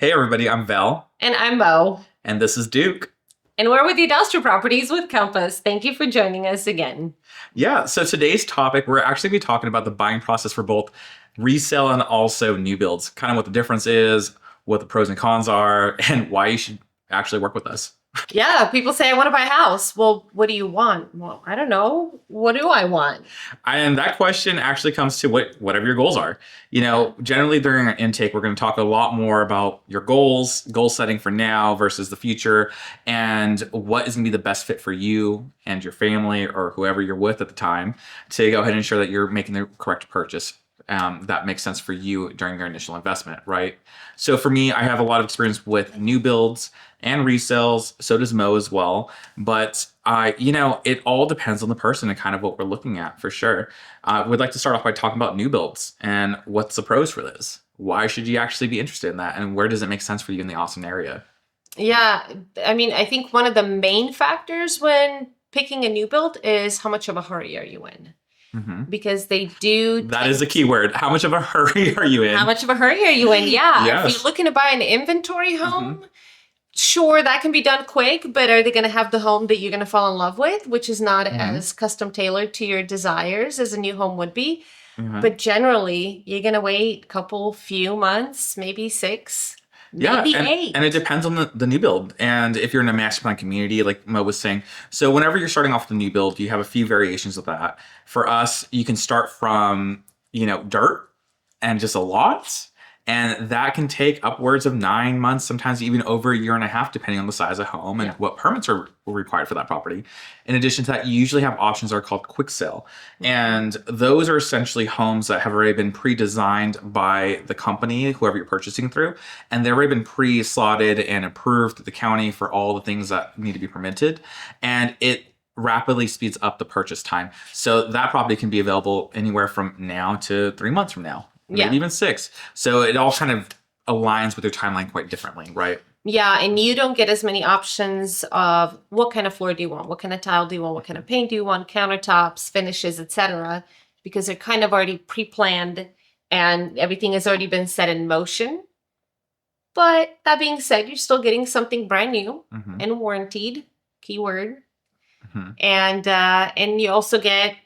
Hey everybody, I'm Val, And I'm Mo. and this is Duke. And we're with AdAstra Properties with Compass. Thank you for joining us again. Yeah, so today's topic, we're actually going to be talking about the buying process for both resale and also new builds, kind of what the difference is, what the pros and cons are, and why you should actually work with us. Yeah, people say, I want to buy a house. Well, what do you want? Well, I don't know. What do I want? And that question actually comes to whatever your goals are. Generally during our intake, we're going to talk a lot more about your goals, goal setting for now versus the future, and what is going to be the best fit for you and your family or whoever you're with at the time to go ahead and ensure that you're making the correct purchase. That makes sense for you during your initial investment, right? So for me, I have a lot of experience with new builds and resales. So does Mo as well. But it all depends on the person and kind of what we're looking at for sure. We'd like to start off by talking about new builds and what's the pros for this. Why should you actually be interested in that, and where does it make sense for you in the Austin area? Yeah, I think one of the main factors when picking a new build is how much of a hurry are you in? Mm-hmm. Because they do. That is the key word. How much of a hurry are you in? How much of a hurry are you in? Yeah. Yes. If you're looking to buy an inventory home, sure, that can be done quick, but are they going to have the home that you're going to fall in love with, which is not as custom tailored to your desires as a new home would be? But generally, you're going to wait a few months, maybe 6, maybe 8. And it depends on the new build. And if you're in a master plan community, like Mo was saying, so whenever you're starting off the new build, you have a few variations of that. For us, you can start from, dirt and just a lot. And that can take upwards of 9 months, sometimes even over a year and a half, depending on the size of home and what permits are required for that property. In addition to that, you usually have options that are called quick sale. And those are essentially homes that have already been pre-designed by the company, whoever you're purchasing through. And they've already been pre-slotted and approved through the county for all the things that need to be permitted. And it rapidly speeds up the purchase time. So that property can be available anywhere from now to 3 months from now. Maybe even 6. So it all kind of aligns with your timeline quite differently, right? Yeah, and you don't get as many options of what kind of floor do you want, what kind of tile do you want, what kind of paint do you want, countertops, finishes, etc., because they're kind of already pre-planned and everything has already been set in motion. But that being said, you're still getting something brand new and warranted, keyword. And you also get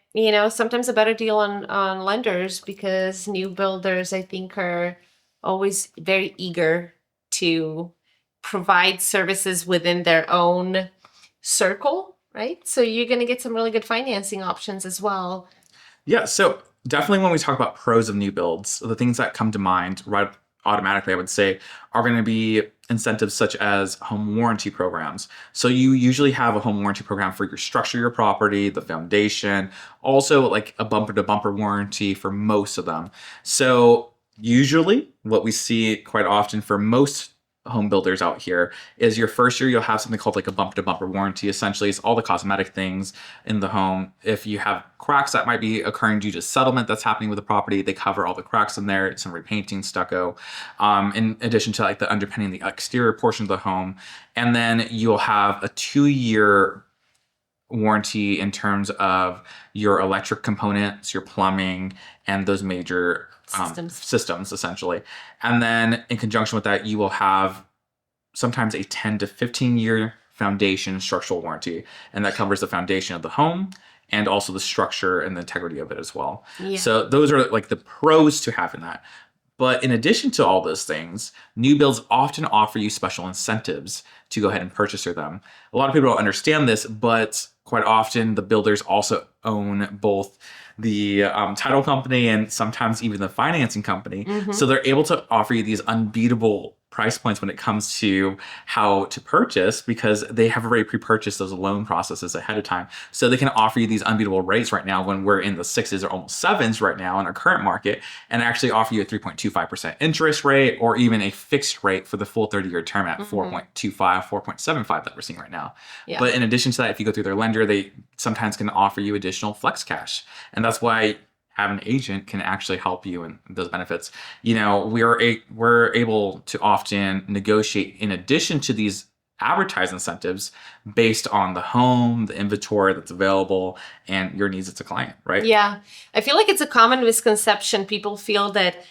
sometimes a better deal on lenders because new builders, I think, are always very eager to provide services within their own circle, right? So you're going to get some really good financing options as well. Yeah, so definitely when we talk about pros of new builds, the things that come to mind right automatically, I would say, are going to be incentives such as home warranty programs. So you usually have a home warranty program for your structure, your property, the foundation, also like a bumper to bumper warranty for most of them. So usually what we see quite often for most home builders out here is your first year you'll have something called like a bumper to bumper warranty. Essentially, it's all the cosmetic things in the home. If you have cracks that might be occurring due to settlement that's happening with the property, they cover all the cracks in there, some repainting, stucco, in addition to like the underpinning, the exterior portion of the home. And then you'll have a 2-year warranty in terms of your electric components, your plumbing, and those major systems essentially. And then in conjunction with that, you will have sometimes a 10 to 15 year foundation structural warranty. And that covers the foundation of the home and also the structure and the integrity of it as well. Yeah. So those are like the pros to having that. But in addition to all those things, new builds often offer you special incentives to go ahead and purchase through them. A lot of people don't understand this, but quite often the builders also own both the title company and sometimes even the financing company. So they're able to offer you these unbeatable price points when it comes to how to purchase because they have already pre-purchased those loan processes ahead of time. So they can offer you these unbeatable rates right now when we're in the 6s or almost 7s right now in our current market and actually offer you a 3.25% interest rate or even a fixed rate for the full 30-year term at 4.25, 4.75 that we're seeing right now. Yeah. But in addition to that, if you go through their lender, they sometimes can offer you additional flex cash. And that's why have an agent can actually help you in those benefits. We're able to often negotiate in addition to these advertised incentives based on the home, the inventory that's available, and your needs as a client, right? Yeah. I feel like it's a common misconception. People feel that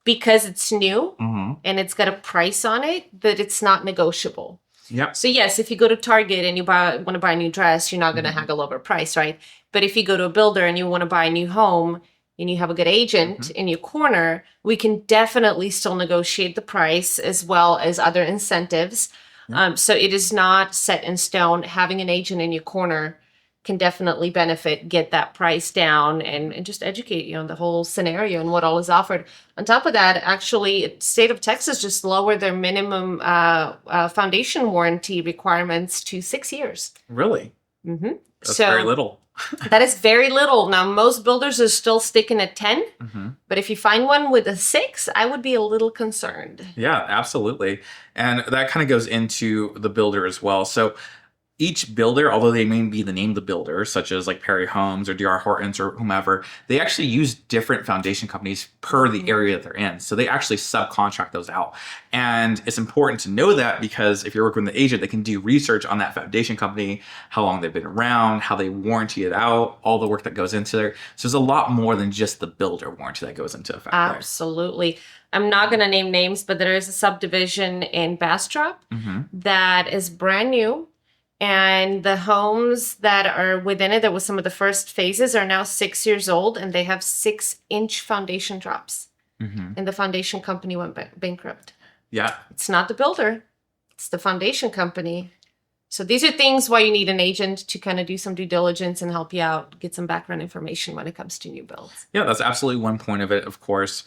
because it's new Mm-hmm. and it's got a price on it, that it's not negotiable. Yep. So yes, if you go to Target and you want to buy a new dress, you're not going to Mhm. haggle over price, right? But if you go to a builder and you want to buy a new home and you have a good agent Mhm. in your corner, we can definitely still negotiate the price as well as other incentives. Yeah. So it is not set in stone. Having an agent in your corner can definitely benefit, get that price down, and just educate you on the whole scenario and what all is offered. On top of that, actually, state of Texas just lowered their minimum foundation warranty requirements to 6 years. Really? Mm-hmm. That's very little. That is very little. Now, most builders are still sticking at 10, Mm-hmm. but if you find one with a 6, I would be a little concerned. Yeah, absolutely. And that kind of goes into the builder as well. So each builder, although they may be the name of the builder, such as like Perry Homes or D.R. Hortons or whomever, they actually use different foundation companies per the area that they're in. So they actually subcontract those out. And it's important to know that because if you're working with an agent, they can do research on that foundation company, how long they've been around, how they warranty it out, all the work that goes into there. So there's a lot more than just the builder warranty that goes into effect there. Absolutely. I'm not going to name names, but there is a subdivision in Bastrop Mm-hmm. that is brand new. And the homes that are within it, that was some of the first phases, are now 6 years old, and they have 6-inch foundation drops. Mm-hmm. And the foundation company went bankrupt. Yeah. It's not the builder, it's the foundation company. So these are things why you need an agent to kind of do some due diligence and help you out, get some background information when it comes to new builds. Yeah, that's absolutely one point of it, of course.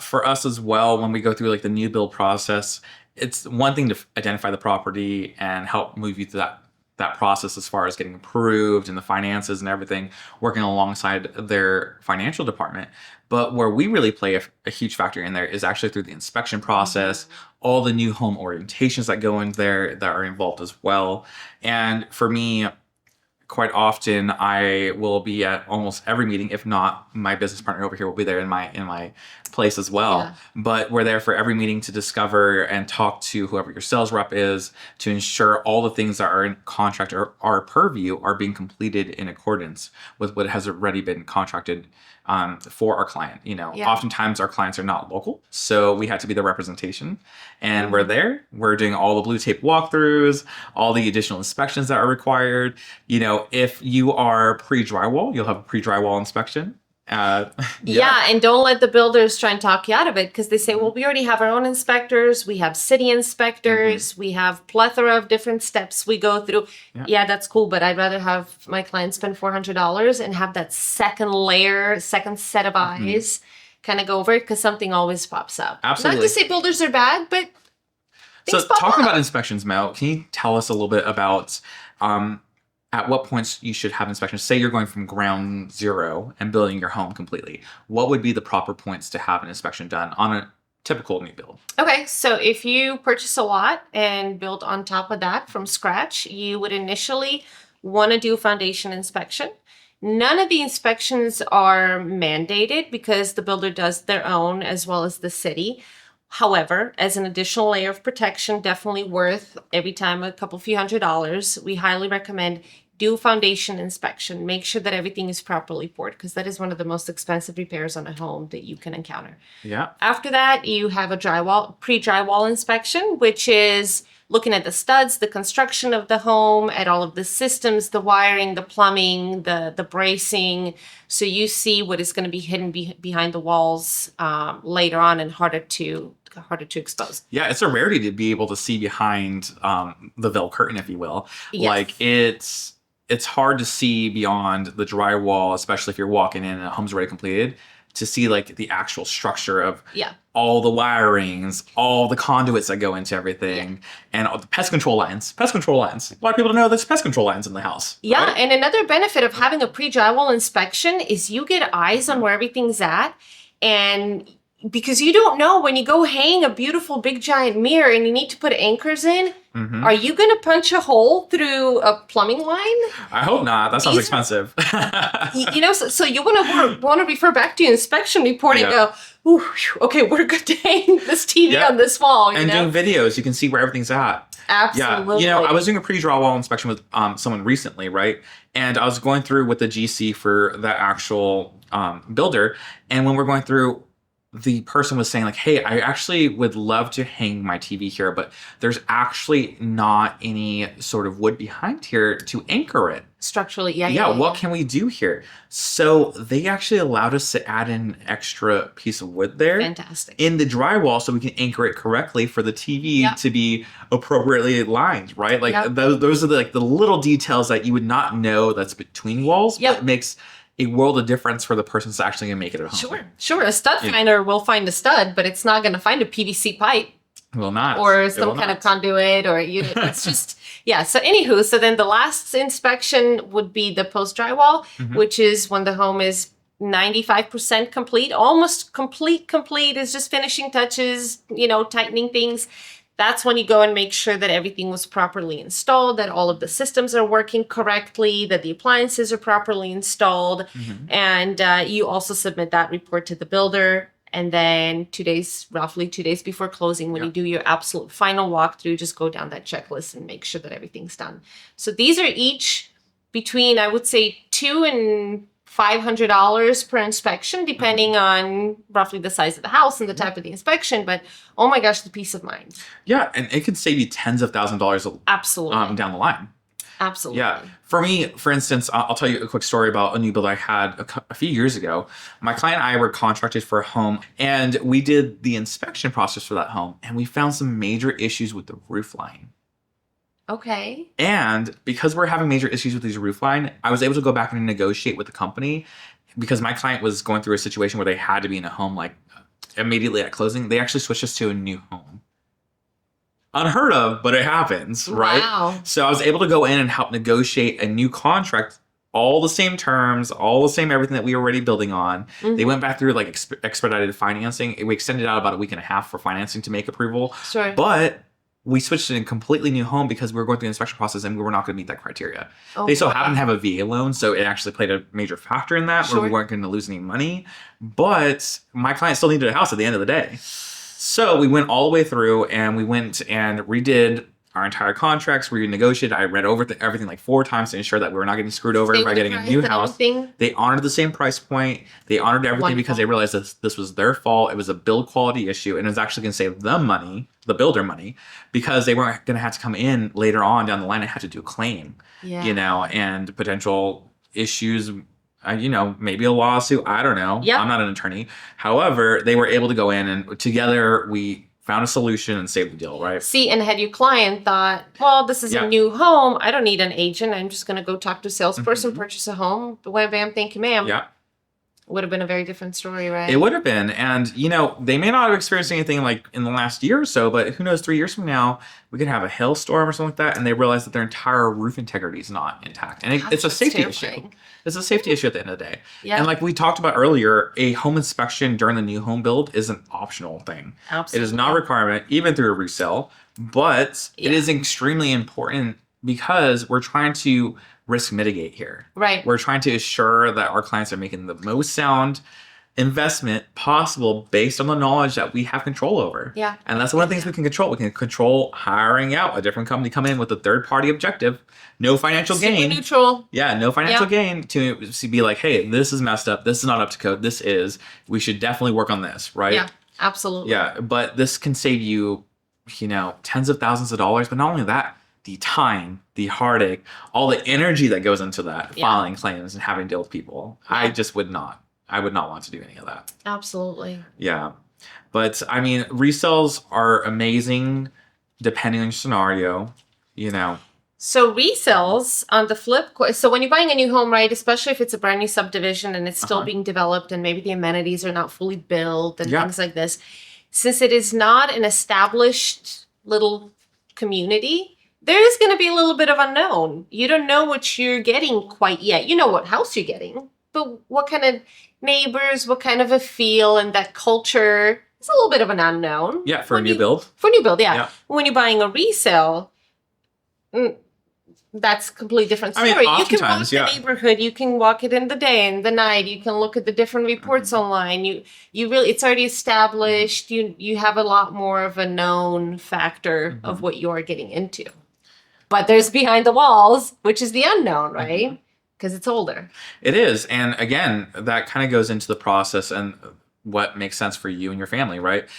For us as well, when we go through like the new build process, it's one thing to identify the property and help move you through that process as far as getting approved and the finances and everything, working alongside their financial department. But where we really play a huge factor in there is actually through the inspection process, all the new home orientations that go in there that are involved as well. And for me, quite often I will be at almost every meeting, if not my business partner over here will be there in my place as well. Yeah. But we're there for every meeting to discover and talk to whoever your sales rep is to ensure all the things that are in contract or our purview are being completed in accordance with what has already been contracted for our client. Yeah. Oftentimes our clients are not local, so we had to be the representation, and we're there. We're doing all the blue tape walkthroughs, all the additional inspections that are required. If you are pre-drywall, you'll have a pre-drywall inspection. Yeah, and don't let the builders try and talk you out of it, because they say, well, we already have our own inspectors, we have city inspectors, we have plethora of different steps we go through. Yeah, that's cool, but I'd rather have my client spend $400 and have that second layer, second set of eyes kind of go over it, because something always pops up. Absolutely. Not to say builders are bad, but So things pop talking up. about inspections, Mel, can you tell us a little bit about at what points you should have inspections? Say you're going from ground zero and building your home completely. What would be the proper points to have an inspection done on a typical new build? Okay, so if you purchase a lot and build on top of that from scratch, you would initially want to do a foundation inspection. None of the inspections are mandated because the builder does their own as well as the city. However, as an additional layer of protection, definitely worth every time a few $100s, we highly recommend do a foundation inspection. Make sure that everything is properly poured, because that is one of the most expensive repairs on a home that you can encounter. Yeah. After that, you have a pre-drywall inspection, which is looking at the studs, the construction of the home, at all of the systems, the wiring, the plumbing, the bracing. So you see what is going to be hidden behind the walls later on and harder to expose. Yeah, it's a rarity to be able to see behind the veil curtain, if you will. Yes. Like it's hard to see beyond the drywall, especially if you're walking in and a home's already completed, to see like the actual structure of all the wirings, all the conduits that go into everything, and all the pest control lines. Pest control lines. A lot of people don't know there's pest control lines in the house. Yeah, right? and another benefit of having a pre-drywall inspection is you get eyes on where everything's at, and because you don't know when you go hang a beautiful big giant mirror and you need to put anchors in, are you going to punch a hole through a plumbing line? I hope not. That sounds expensive. So you want to refer back to your inspection report and go, ooh, okay, we're good to hang this TV on this wall. And doing videos, you can see where everything's at. Absolutely. Yeah. I was doing a pre-drywall inspection with someone recently, right? And I was going through with the GC for that actual builder. And when we're going through, the person was saying like, hey, I actually would love to hang my TV here, but there's actually not any sort of wood behind here to anchor it. Structurally, What can we do here? So they actually allowed us to add an extra piece of wood there. Fantastic. In the drywall so we can anchor it correctly for the TV to be appropriately aligned, right? Like those are the little details that you would not know that's between walls, but it makes a world of difference for the person that's actually going to make it at home. Sure. A stud finder will find a stud, but it's not going to find a PVC pipe. It will not. Or some kind of conduit, or it's just, So anywho, so then the last inspection would be the post drywall, which is when the home is 95% complete, almost complete is just finishing touches, tightening things. That's when you go and make sure that everything was properly installed, that all of the systems are working correctly, that the appliances are properly installed. And you also submit that report to the builder. And then roughly 2 days before closing, when you do your absolute final walkthrough, just go down that checklist and make sure that everything's done. So these are each between, I would say, $200 and $500 per inspection, depending on roughly the size of the house and the type of the inspection. But oh my gosh, the peace of mind. Yeah, and it could save you tens of thousands of dollars absolutely down the line. Absolutely. Yeah. For me, for instance, I'll tell you a quick story about a new build I had a few years ago. My client and I were contracted for a home, and we did the inspection process for that home, and we found some major issues with the roof line. Okay. And because we're having major issues with these roof line, I was able to go back and negotiate with the company because my client was going through a situation where they had to be in a home like immediately at closing. They actually switched us to a new home. Unheard of, but it happens, right? Wow. So I was able to go in and help negotiate a new contract, all the same terms, all the same everything that we were already building on. They went back through like expedited financing. We extended out about a week and a half for financing to make approval. Sure. But we switched to a completely new home because we were going through the inspection process and we were not going to meet that criteria. They so happened to have a VA loan, so it actually played a major factor in that where we weren't going to lose any money. But my client still needed a house at the end of the day. So we went all the way through and we went and redid our entire contracts, renegotiated. I read over everything like 4 times to ensure that we were not getting screwed over by getting a new house. They honored the same price point. They honored everything because they realized that this was their fault. It was a build quality issue, and it was actually going to save them money, the builder money, because they weren't going to have to come in later on down the line and have to do a claim, and potential issues. Maybe a lawsuit. I don't know. I'm not an attorney. However, they were able to go in and together we found a solution and saved the deal, right? See, and had your client thought, well, this is a new home. I don't need an agent. I'm just going to go talk to a salesperson, purchase a home. Wham, bam, thank you, ma'am. Yeah. Would have been a very different story, right? It would have been. And, they may not have experienced anything like in the last year or so, but who knows, 3 years from now, we could have a hailstorm or something like that, and they realize that their entire roof integrity is not intact. And it's a safety issue. It's a safety issue at the end of the day. Yeah. And like we talked about earlier, a home inspection during the new home build is an optional thing. Absolutely. It is not a requirement, even through a resale, but it is extremely important because we're trying to risk mitigate here. Right. We're trying to assure that our clients are making the most sound investment possible based on the knowledge that we have control over. Yeah. And that's one of the things we can control. We can control hiring out a different company, come in with a third-party objective, no financial gain. Neutral. Yeah, no financial gain to be like, hey, this is messed up. This is not up to code. This is. We should definitely work on this, right? Yeah, absolutely. Yeah, but this can save you, tens of thousands of dollars. But not only that, the time, the heartache, all the energy that goes into that, filing claims and having to deal with people. Yeah. I would not want to do any of that. Absolutely. Yeah. But I mean, resales are amazing depending on your scenario, So resales on the flip, so when you're buying a new home, right, especially if it's a brand new subdivision and it's still being developed and maybe the amenities are not fully built and things like this, since it is not an established little community, there is going to be a little bit of unknown. You don't know what you're getting quite yet. You know what house you're getting, but what kind of neighbors, what kind of a feel and that culture is a little bit of an unknown. Yeah, for a new build. For a new build, yeah. When you're buying a resale, that's a completely different story. I mean, you can walk oftentimes, the neighborhood, you can walk it in the day and the night, you can look at the different reports online. You really, it's already established. You have a lot more of a known factor of what you're getting into. But there's behind the walls, which is the unknown, right? Because it's older. It is. And again, that kind of goes into the process and what makes sense for you and your family, right?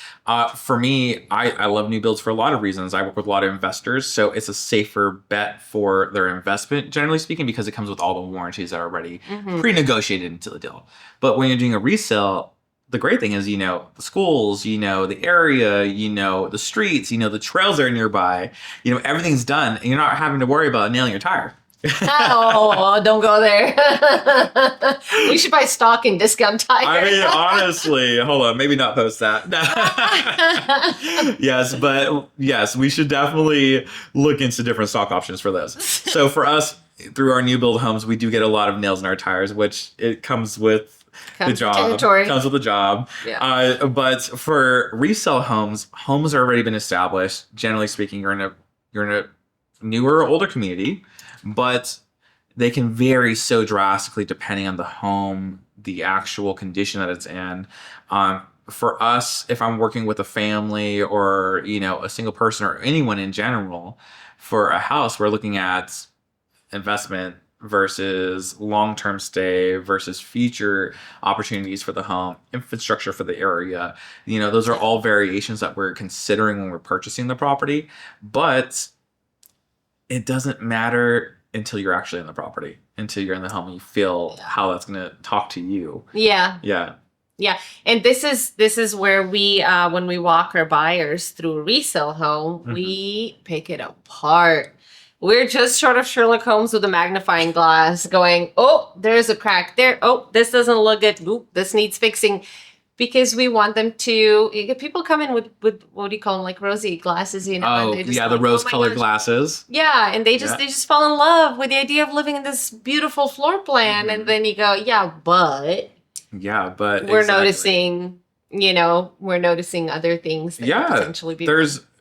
For me, I love new builds for a lot of reasons. I work with a lot of investors, so it's a safer bet for their investment, generally speaking, because it comes with all the warranties that are already pre-negotiated into the deal. But when you're doing a resale, the great thing is, you know, the schools, you know, the area, you know, the streets, you know, the trails that are nearby, you know, everything's done, and you're not having to worry about nailing your tire. Oh, don't go there. We should buy stock in discount tires. I mean, honestly, hold on, maybe not post that. Yes, but yes, we should definitely look into different stock options for those. So for us, through our new build homes, we do get a lot of nails in our tires, which it comes with the job. Territory. Comes with the job. Yeah. But for resale homes, homes are already been established. Generally speaking, you're in a newer, older community, but they can vary so drastically depending on the home, the actual condition that it's in. For us, if I'm working with a family or, you know, a single person or anyone in general, for a house, we're looking at investment versus long-term stay versus future opportunities for the home, infrastructure for the area. You know, those are all variations that we're considering when we're purchasing the property, but it doesn't matter until you're actually in the property, until you're in the home and you feel how that's going to talk to you. Yeah. Yeah. Yeah. And this is where we, when we walk our buyers through a resale home, we pick it apart. We're just short of Sherlock Holmes with a magnifying glass going, oh, there's a crack there. Oh, this doesn't look good. Oop, this needs fixing. Because we want them to, people come in with what do you call them, like rosy glasses, you know? Oh, and they just yeah, like, the rose-colored gosh. glasses. Yeah, and they just fall in love with the idea of living in this beautiful floor plan. And then you go, yeah, but we're noticing, you know, we're noticing other things that could potentially be.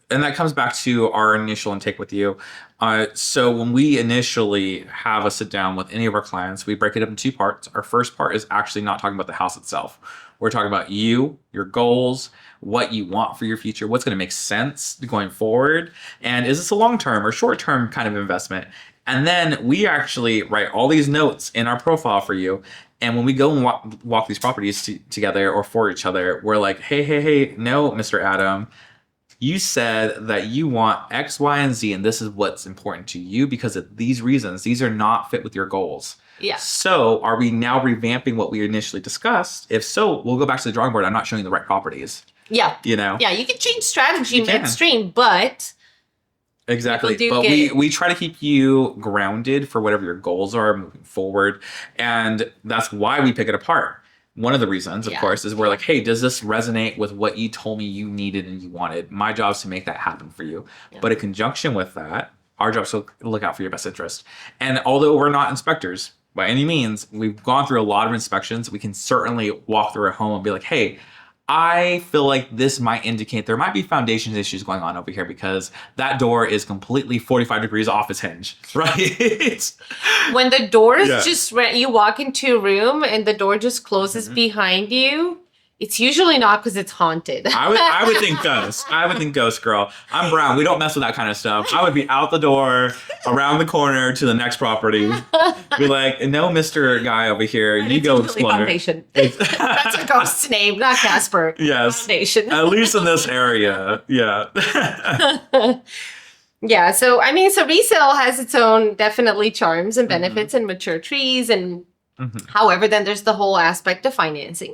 And that comes back to our initial intake with you. So when we initially have a sit down with any of our clients, we break it up in two parts. Our first part is actually not talking about the house itself. We're talking about you, your goals, what you want for your future, what's going to make sense going forward, and is this a long-term or short-term kind of investment? And then we actually write all these notes in our profile for you. And when we go and walk these properties together or for each other, we're like, hey, no, Mr. Adam, you said that you want X, Y, and Z, and this is what's important to you because of these reasons. These are not fit with your goals. Yeah. So are we now revamping what we initially discussed? If so, we'll go back to the drawing board. I'm not showing the right properties. Yeah. You know? Yeah, you can change strategy midstream, but... Exactly. But we try to keep you grounded for whatever your goals are moving forward. And that's why we pick it apart. One of the reasons, of course, is we're like, hey, does this resonate with what you told me you needed and you wanted? My job is to make that happen for you. Yeah. But in conjunction with that, our job is to look out for your best interest. And although we're not inspectors by any means, we've gone through a lot of inspections. We can certainly walk through a home and be like, hey, I feel like this might indicate there might be foundation issues going on over here because that door is completely 45 degrees off its hinge, right? When the door is you walk into a room and the door just closes behind you, it's usually not because it's haunted. I would think ghost. I would think ghost, girl. I'm brown. We don't mess with that kind of stuff. I would be out the door, around the corner to the next property. Be like, no, Mr. Guy over here. You go explore. Foundation. That's a ghost's name, not Casper. Yes. Foundation. At least in this area. Yeah. Yeah. So, I mean, so resale has its own definitely charms and benefits and mature trees. And however, then there's the whole aspect of financing.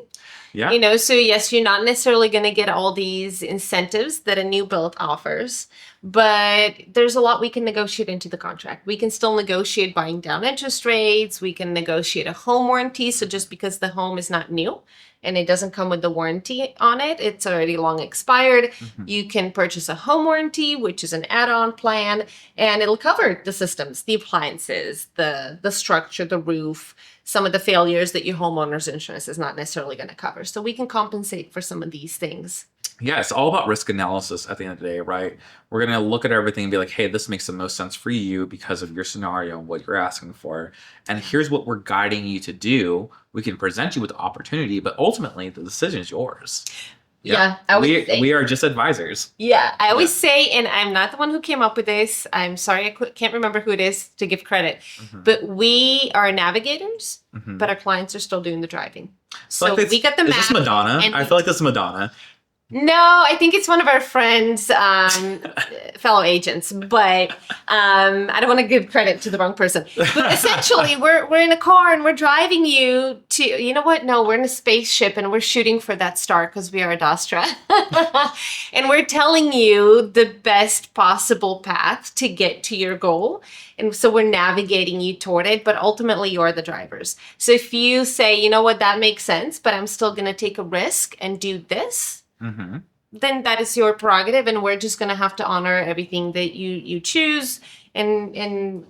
Yeah. You know, so yes, you're not necessarily going to get all these incentives that a new build offers, but there's a lot we can negotiate into the contract. We can still negotiate buying down interest rates. We can negotiate a home warranty. So just because the home is not new and it doesn't come with the warranty on it, it's already long expired. You can purchase a home warranty, which is an add-on plan, and it'll cover the systems, the appliances, the structure, the roof, some of the failures that your homeowner's insurance is not necessarily going to cover. So we can compensate for some of these things. Yeah, it's all about risk analysis at the end of the day, right? We're going to look at everything and be like, hey, this makes the most sense for you because of your scenario and what you're asking for. And here's what we're guiding you to do. We can present you with the opportunity, but ultimately the decision is yours. Yeah, we are just advisors. Yeah, I always say, and I'm not the one who came up with this. I'm sorry, I can't remember who it is to give credit. But we are navigators, but our clients are still doing the driving. So we got the Is map. this Madonna? and I feel like this is Madonna. No, I think it's one of our friends, fellow agents, but I don't want to give credit to the wrong person. But essentially, we're in a car and we're driving you to, you know what? No, we're in a spaceship and we're shooting for that star because we are AdAstra. And we're telling you the best possible path to get to your goal. And so we're navigating you toward it, but ultimately you're the drivers. So if you say, you know what, that makes sense, but I'm still going to take a risk and do this, then that is your prerogative, and we're just going to have to honor everything that you choose, and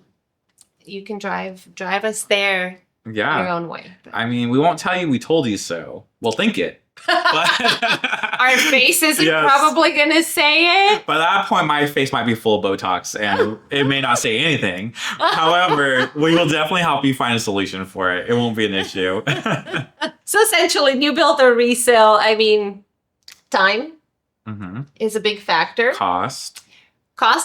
you can drive us there your own way. But I mean, we won't tell you we told you so. We'll think it. our face isn't probably going to say it. By that point, my face might be full of Botox, and it may not say anything. However, we will definitely help you find a solution for it. It won't be an issue. So essentially, new build or resale, I mean, time is a big factor. Cost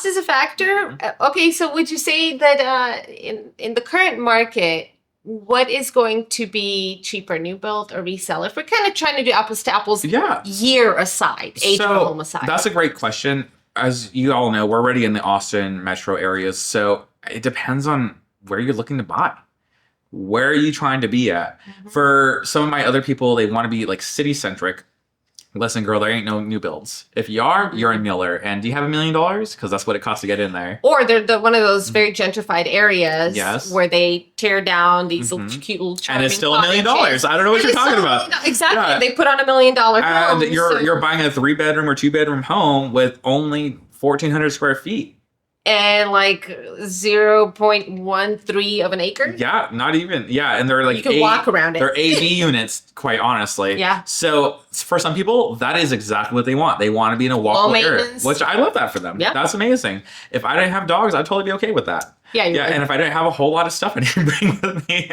is a factor. Okay, so would you say that in the current market, what is going to be cheaper, new build or resale? If we're kind of trying to do apples to apples, year aside, age of the home aside. That's a great question. As you all know, we're already in the Austin metro areas, so it depends on where you're looking to buy. Where are you trying to be at? For some of my other people, they want to be like city centric. Listen, girl, there ain't no new builds. If you are, you're in Miller. And do you have $1 million? Because that's what it costs to get in there. Or they're one of those very gentrified areas where they tear down these little cute little charming and it's still $1 million. cottages. I don't know what you're talking about. Exactly. Yeah. They put on $1 million home. And you're buying a 3-bedroom or 2-bedroom home with only 1,400 square feet. And like 0.13 of an acre? Yeah, not even. Yeah, and they're like you can walk around it. They're AV units, quite honestly. Yeah. So for some people, that is exactly what they want. They want to be in a walkable area, which I love that for them. Yeah. That's amazing. If I didn't have dogs, I'd totally be okay with that. Yeah. And if I didn't have a whole lot of stuff I didn't bring with me.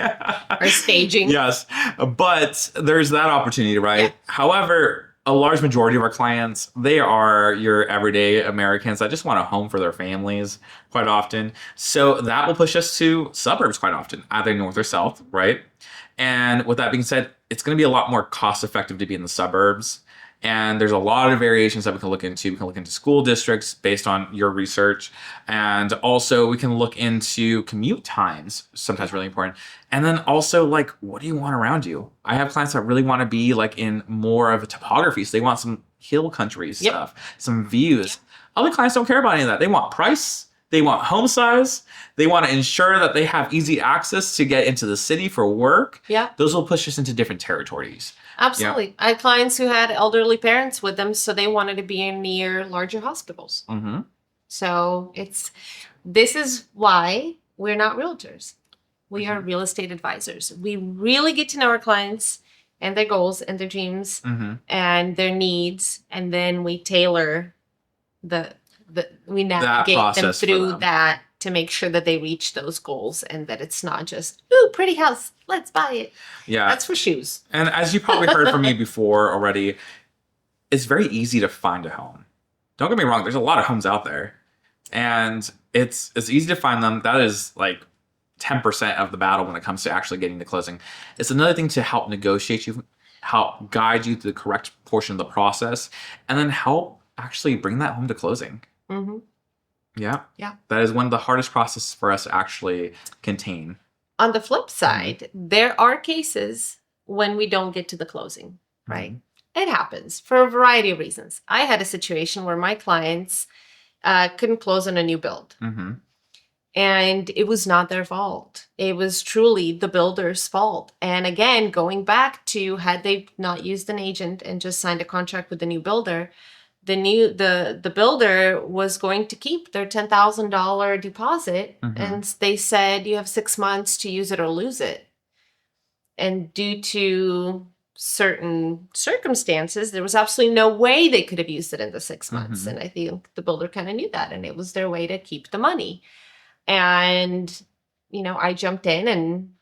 Or staging. Yes. But there's that opportunity, right? Yeah. However, a large majority of our clients, they are your everyday Americans that just want a home for their families quite often. So that will push us to suburbs quite often, either north or south, right? And with that being said, it's going to be a lot more cost effective to be in the suburbs. And there's a lot of variations that we can look into. We can look into school districts based on your research. And also we can look into commute times, sometimes really important. And then also like, what do you want around you? I have clients that really want to be like in more of a topography. So they want some hill country stuff, some views. Other clients don't care about any of that. They want price. They want home size. They want to ensure that they have easy access to get into the city for work. Yeah. Those will push us into different territories. Absolutely. Yeah. I had clients who had elderly parents with them, so they wanted to be near larger hospitals. So this is why we're not realtors. We are real estate advisors. We really get to know our clients and their goals and their dreams and their needs, and then we tailor we navigate them through that to make sure that they reach those goals and that it's not just, ooh, pretty house, let's buy it. Yeah. That's for shoes. And as you probably heard from me before already, it's very easy to find a home. Don't get me wrong, there's a lot of homes out there. And it's easy to find them. That is like 10% of the battle when it comes to actually getting to closing. It's another thing to help negotiate you, help guide you to the correct portion of the process, and then help actually bring that home to closing. Yeah. That is one of the hardest processes for us to actually contain. On the flip side, there are cases when we don't get to the closing, right? It happens for a variety of reasons. I had a situation where my clients couldn't close on a new build. And it was not their fault. It was truly the builder's fault. And again, going back to had they not used an agent and just signed a contract with the new builder, the builder was going to keep their $10,000 deposit, and they said you have 6 months to use it or lose it. And due to certain circumstances, there was absolutely no way they could have used it in the 6 months. And I think the builder kind of knew that, and it was their way to keep the money. And I jumped in and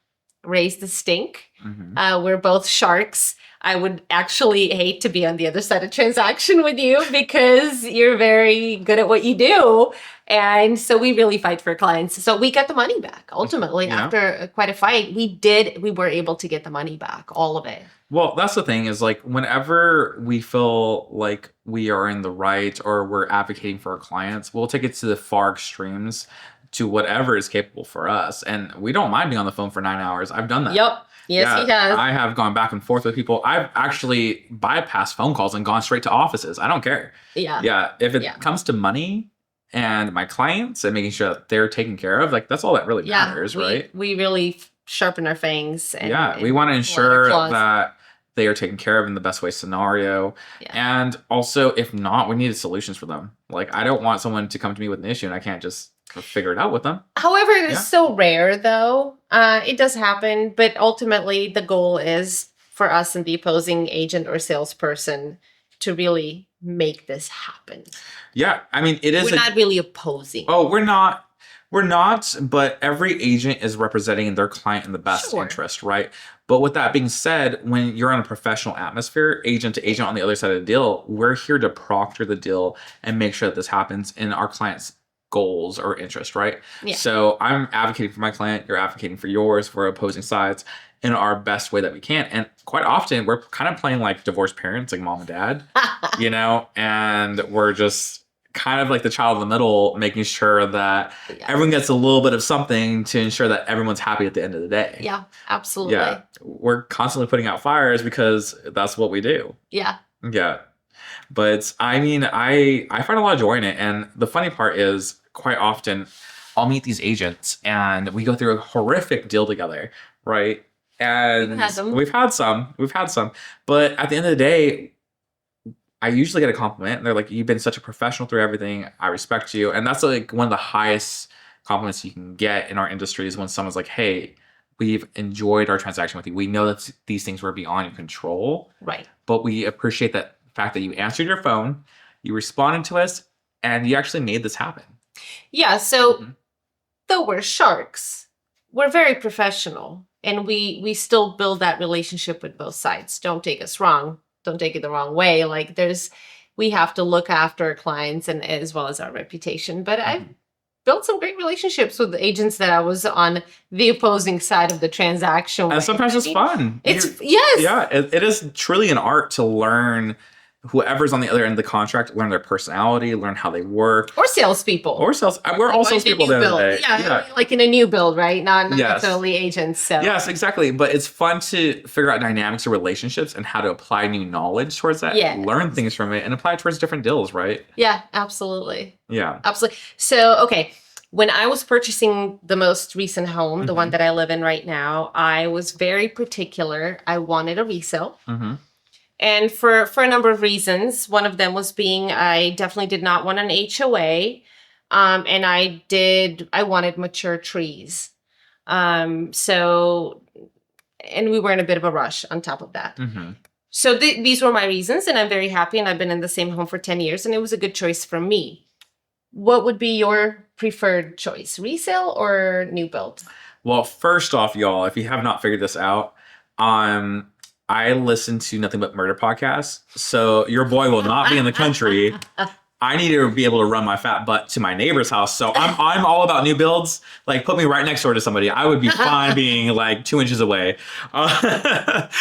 raised the stink. We're both sharks. I would actually hate to be on the other side of transaction with you because you're very good at what you do. And so we really fight for clients. So we get the money back. Ultimately, Yeah. after quite a fight, we were able to get the money back, all of it. Well, that's the thing is like whenever we feel like we are in the right or we're advocating for our clients, we'll take it to the far extremes to whatever is capable for us. And we don't mind being on the phone for 9 hours. I've done that. Yep. Yes, he has. I have gone back and forth with people. I've actually bypassed phone calls and gone straight to offices. I don't care. Yeah. Yeah. If it comes to money and my clients and making sure that they're taken care of, like that's all that really matters, right? We really sharpen our fangs. And, we want to ensure claws. that they are taken care of in the best way scenario. Yeah. And also, if not, we need solutions for them. Like, I don't want someone to come to me with an issue and I can't just figure it out with them. However, it is so rare, though. It does happen, but ultimately, the goal is for us and the opposing agent or salesperson to really make this happen. Yeah, I mean, it is. We're not really opposing. Oh, we're not. We're not, but every agent is representing their client in the best interest, right? But with that being said, when you're in a professional atmosphere, agent to agent on the other side of the deal, we're here to proctor the deal and make sure that this happens in our client's goals or interest, right? Yeah. So I'm advocating for my client, you're advocating for yours, for opposing sides in our best way that we can. And quite often we're kind of playing like divorced parents, like mom and dad, you know, and we're just kind of like the child in the middle, making sure that everyone gets a little bit of something to ensure that everyone's happy at the end of the day. Yeah, absolutely. Yeah. We're constantly putting out fires because that's what we do. Yeah. Yeah. But I mean, I find a lot of joy in it. And the funny part is quite often I'll meet these agents and we go through a horrific deal together, right? And we've had some. But at the end of the day, I usually get a compliment and they're like, you've been such a professional through everything. I respect you. And that's like one of the highest compliments you can get in our industry is when someone's like, hey, we've enjoyed our transaction with you. We know that these things were beyond your control. Right. But we appreciate that fact that you answered your phone, you responded to us, and you actually made this happen. Yeah. So though we're sharks, we're very professional and we still build that relationship with both sides. Don't take us wrong. Don't take it the wrong way. Like we have to look after our clients and as well as our reputation. But I've built some great relationships with the agents that I was on the opposing side of the transaction. And sometimes it's fun. Yes. Yeah, it is truly an art to learn whoever's on the other end of the contract, learn their personality, learn how they work. Or salespeople. We're all salespeople at the end of the day. Yeah, like in a new build, right? Not necessarily agents. So. Yes, exactly. But it's fun to figure out dynamics of relationships and how to apply new knowledge towards that. Yeah. Learn things from it and apply it towards different deals, right? Yeah, absolutely. Yeah. Absolutely. So, okay. When I was purchasing the most recent home, the one that I live in right now, I was very particular. I wanted a resale. And for a number of reasons. One of them was being I definitely did not want an HOA. And I wanted mature trees. And we were in a bit of a rush on top of that. So these were my reasons, and I'm very happy. And I've been in the same home for 10 years, and it was a good choice for me. What would be your preferred choice, resale or new build? Well, first off, y'all, if you have not figured this out, I listen to nothing but murder podcasts. So your boy will not be in the country. I need to be able to run my fat butt to my neighbor's house. So I'm all about new builds. Like put me right next door to somebody. I would be fine being like 2 inches away. But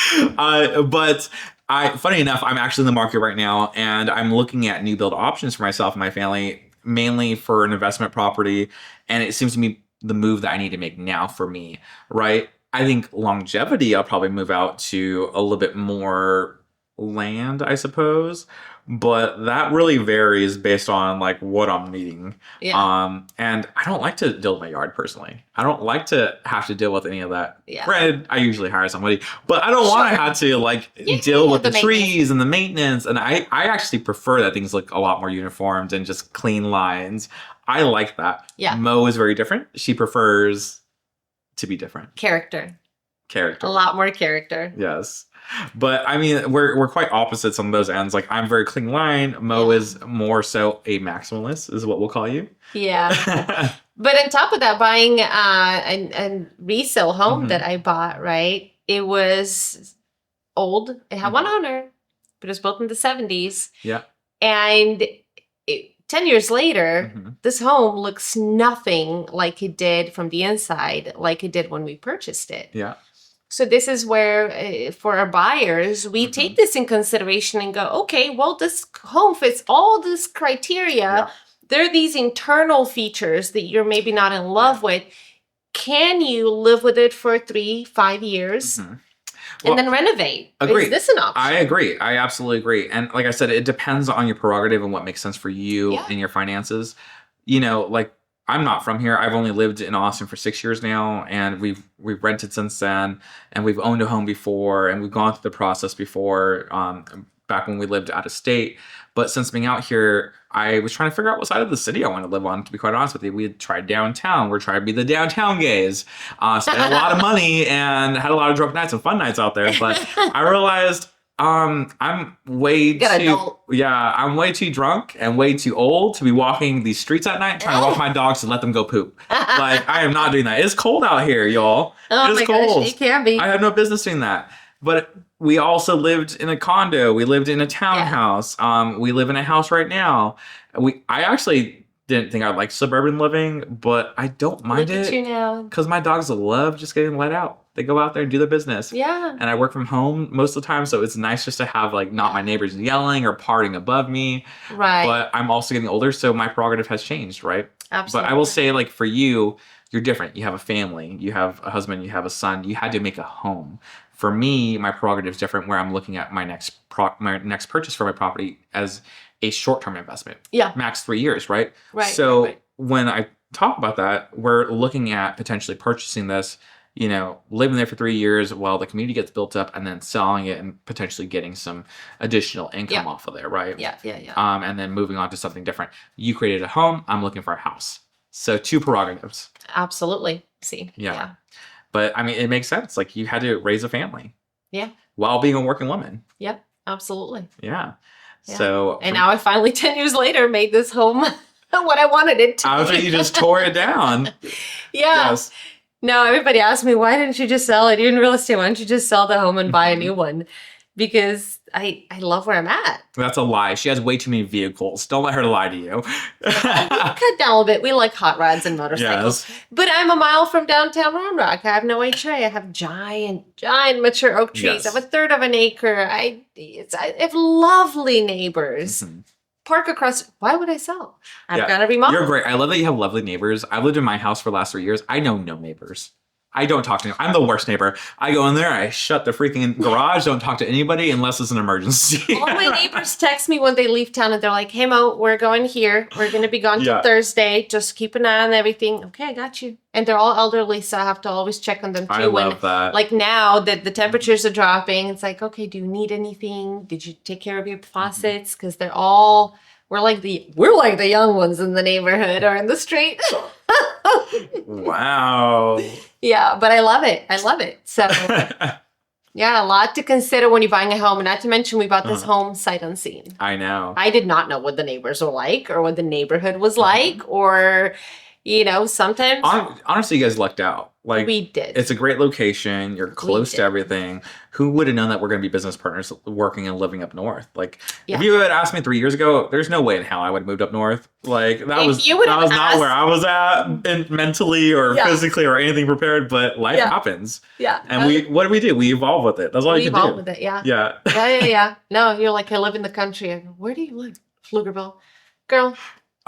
funny enough, I'm actually in the market right now and I'm looking at new build options for myself and my family, mainly for an investment property. And it seems to me the move that I need to make now for me, right? I think longevity, I'll probably move out to a little bit more land, I suppose. But that really varies based on like what I'm needing. Yeah. And I don't like to deal with my yard personally. I don't like to have to deal with any of that. Yeah. Granted, I usually hire somebody, but I don't want to have to like deal with the trees and the maintenance. And I actually prefer that things look a lot more uniformed and just clean lines. I like that. Yeah. Mo is very different. She prefers to be different. Character. A lot more character. Yes. But I mean, we're quite opposites on those ends. Like I'm very clean line. Mo is more so a maximalist, is what we'll call you. Yeah. But on top of that, buying a resale home that I bought, right? It was old. It had one owner, but it was built in the 70s. Yeah. And 10 years later, Mhm. this home looks nothing like it did from the inside, like it did when we purchased it. Yeah. So this is where, for our buyers, we take this in consideration and go, okay, well, this home fits all this criteria. Yeah. There are these internal features that you're maybe not in love with. Can you live with it for 3-5 years and then renovate? Agree. Is this an option? I agree. I absolutely agree. And like I said, it depends on your prerogative and what makes sense for you and your finances. You know, like I'm not from here. I've only lived in Austin for 6 years now, and we've rented since then, and we've owned a home before, and we've gone through the process before, back when we lived out of state. But since being out here, I was trying to figure out what side of the city I want to live on, to be quite honest with you. We had tried downtown. We're trying to be the downtown gays. Spent a lot of money and had a lot of drunk nights and fun nights out there. But I realized I'm way I'm way too drunk and way too old to be walking these streets at night, trying to walk my dogs and let them go poop. Like, I am not doing that. It's cold out here, y'all. Oh, it is cold. It can be. I have no business doing that. But we also lived in a condo. We lived in a townhouse. We live in a house right now. I actually didn't think I liked suburban living, but I don't mind it because my dogs love just getting let out. They go out there and do their business. Yeah. And I work from home most of the time, so it's nice just to have like not my neighbors yelling or partying above me. Right. But I'm also getting older, so my prerogative has changed, right? Absolutely. But I will say, like, for you, you're different. You have a family, you have a husband, you have a son. You had to make a home. For me, my prerogative is different, where I'm looking at my next purchase for my property as a short-term investment. Yeah. Max 3 years, right? Right. So when I talk about that, we're looking at potentially purchasing this, you know, living there for 3 years while the community gets built up, and then selling it and potentially getting some additional income off of there, right? Yeah. And then moving on to something different. You created a home. I'm looking for a house. So 2 prerogatives. Absolutely. See. Yeah. But I mean, it makes sense. Like, you had to raise a family. Yeah. While being a working woman. Yep. Absolutely. Yeah. So. And now I finally, 10 years later, made this home what I wanted it to be. After you just tore it down. Yeah. Yes. No, everybody asked me, why didn't you just sell it? You're in real estate. Why don't you just sell the home and buy a new one? Because I love where I'm at. That's a lie. She has way too many vehicles. Don't let her lie to you. Cut down a little bit. We like hot rods and motorcycles. Yes. But I'm a mile from downtown Round Rock. I have no HOA. I have giant mature oak trees. Yes. I have a third of an acre. I have lovely neighbors. Mm-hmm. Park across. Why would I sell? I've got to remodel. You're great. I love that you have lovely neighbors. I've lived in my house for the last 3 years. I know no neighbors. I don't talk to them. I'm the worst neighbor. I go in there, I shut the freaking garage, don't talk to anybody unless it's an emergency. All my neighbors text me when they leave town, and they're like, hey, Mo, we're going here. We're going to be gone till Thursday. Just keep an eye on everything. Okay, I got you. And they're all elderly, so I have to always check on them too. I love that. Like now that the temperatures are dropping, it's like, okay, do you need anything? Did you take care of your faucets? Because they're all... We're like the young ones in the neighborhood or in the street. Wow. Yeah, but I love it. I love it. So, yeah, a lot to consider when you're buying a home. And not to mention, we bought this home sight unseen. I know. I did not know what the neighbors were like or what the neighborhood was like or, you know, sometimes. Honestly, you guys lucked out. Like, we did. It's a great location. You're close to everything. Who would have known that we're going to be business partners working and living up north? Like, if you had asked me 3 years ago, there's no way in hell I would have moved up north. Like, that was not where I was at mentally or physically or anything prepared, but life happens. Yeah. And what do? We evolve with it. That's all you can do. We evolve with it, yeah. No, you're like, I live in the country. I go, where do you live? Pflugerville. Girl.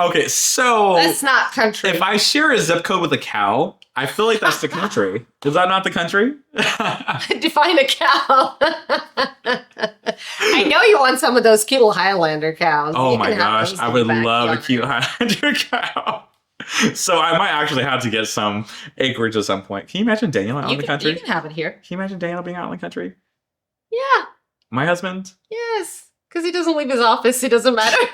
Okay, so... That's not country. If I share a zip code with a cow... I feel like that's the country. Is that not the country? Define a cow. I know you want some of those cute little Highlander cows. Oh my gosh, I would love a cute Highlander cow. So I might actually have to get some acreage at some point. Can you imagine Daniel out in the country? You can have it here. Can you imagine Daniel being out in the country? Yeah. My husband? Yes, because he doesn't leave his office. It doesn't matter.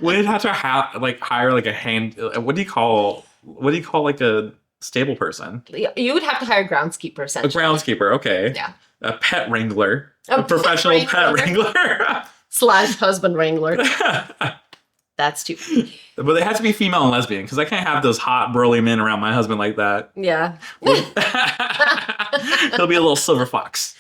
We'd have to hire like a hand. What do you call like a stable person? You would have to hire a groundskeeper, essentially. A groundskeeper, okay. Yeah. A pet wrangler. A professional pet wrangler. / husband wrangler. That's too. But they have to be female and lesbian because I can't have those hot burly men around my husband like that. Yeah. He'll be a little silver fox.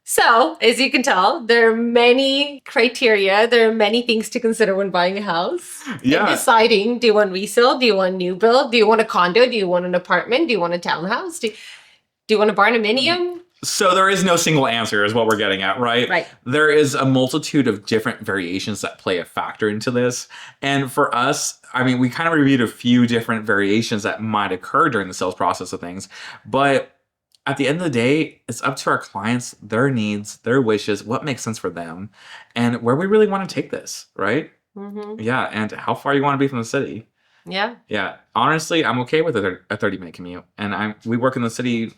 So, as you can tell, there are many criteria. There are many things to consider when buying a house. Yeah. And deciding, do you want resale? Do you want new build? Do you want a condo? Do you want an apartment? Do you want a townhouse? Do you want a barnuminium? So there is no single answer is what we're getting at, right? Right. There is a multitude of different variations that play a factor into this. And for us, I mean, we kind of reviewed a few different variations that might occur during the sales process of things. But at the end of the day, it's up to our clients, their needs, their wishes, what makes sense for them, and where we really want to take this, right? Mm-hmm. Yeah, and how far you want to be from the city. Yeah. Yeah, honestly, I'm okay with a 30-minute commute. And we work in the city,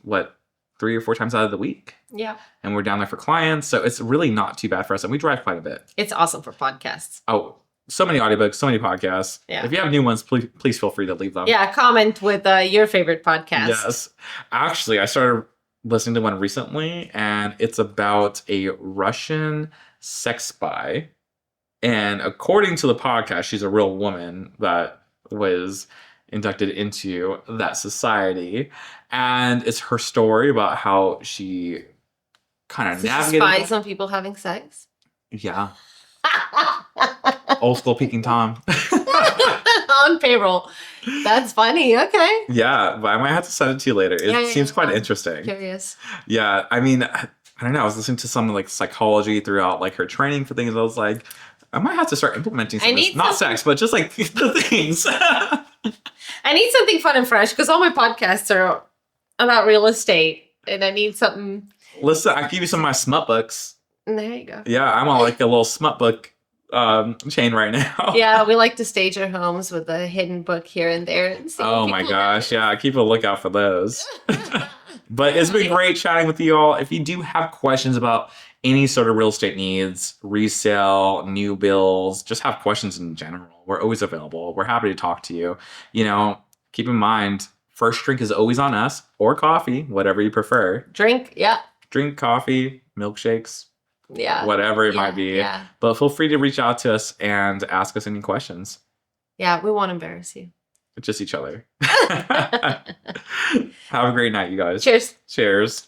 3 or 4 times out of the week. Yeah. And we're down there for clients. So it's really not too bad for us. And we drive quite a bit. It's awesome for podcasts. Oh, so many audiobooks, so many podcasts. Yeah. If you have new ones, please feel free to leave them. Yeah. Comment with your favorite podcast. Yes. Actually, I started listening to one recently, and it's about a Russian sex spy. And according to the podcast, she's a real woman that was inducted into that society. And it's her story about how she kind of So she navigated. spies on people having sex. Yeah. Old school Peking Tom. On payroll. That's funny. Okay. Yeah, but I might have to send it to you later. It seems quite interesting. Curious. Yeah, I mean, I don't know. I was listening to some psychology throughout her training for things. I was like, I might have to start implementing some of this. Not sex, but just the things. I need something fun and fresh because all my podcasts are about real estate, and I need something. Listen, I can give you some of my smut books. There you go. Yeah, I'm on a little smut book chain right now. Yeah, we like to stage our homes with a hidden book here and there. And see Oh my gosh, yeah, keep a lookout for those. But it's been great chatting with you all. If you do have questions about any sort of real estate needs, resale, new builds, just have questions in general, we're always available. We're happy to talk to you. Keep in mind, first drink is always on us, or coffee, whatever you prefer. Drink, yeah. Drink coffee, milkshakes, yeah, whatever it might be. Yeah. But feel free to reach out to us and ask us any questions. Yeah, we won't embarrass you. Just each other. Have a great night, you guys. Cheers. Cheers.